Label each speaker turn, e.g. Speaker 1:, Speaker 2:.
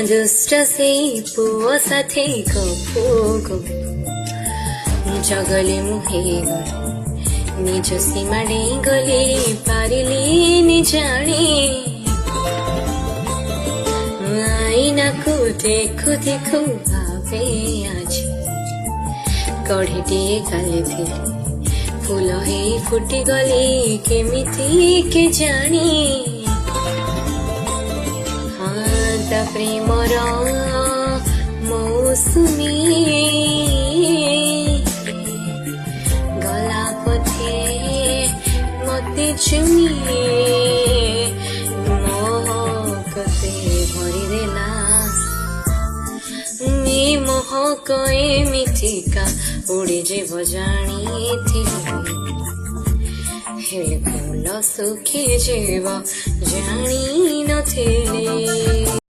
Speaker 1: दुष्ट से पुओ साथे गपो जगले मुहे गले निज सीमा गले पारिली नि जाने आईना को देखु देखु भावे आज कढ़ीटे गाली फूल हे फुटी गले केमिति के जानी प्रेमर मौसुमी गला पथे मते चुमी महकते भरिदेला महक एमिथिका उड़ी जीव जानी हेले फूल सुखी जीव जानी नथिले।